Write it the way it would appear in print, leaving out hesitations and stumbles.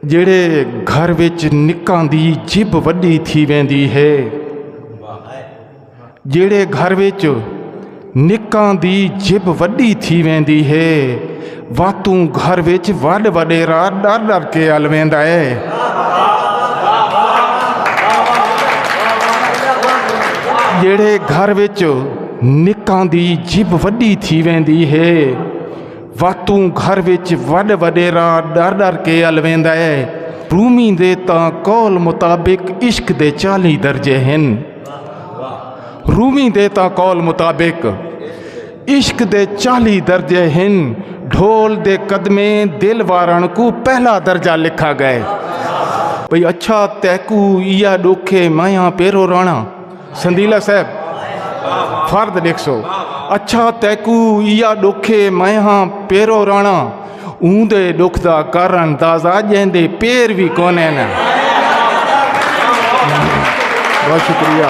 जेड़े घर विच निक्कां दी जिब वड्डी थी वेंदी है, जेड़े घर विच निक्कां दी जिब वड्डी थी वेंदी है, वातू घर विच वड वडेरा डर डर के हल वेंदा है। जेड़े घर विच निक्कां दी जिब वड्डी थी वेंदी है, वातू घर विच वड वडेरा डर डर के हल वेंदा है। रूमी दे तां कौल मुताबिक इश्क दे 40 दर्जे हैं। रूमी दे तां कौल मुताबिक इश्क दे 40 दर्जे हैं। ढोल दे कदमे दिल वारन को पहला दर्जा लिखा गए। भाई अच्छा तैकू इया डोखे माया पेरो राणा संदीला साहब फर्द 100। अच्छा तैकू इया डोखे माया पेरो राणा ऊंदे दुख दा कारण दाजा जेंदे पेर भी कोने ना। बहुत शुक्रिया।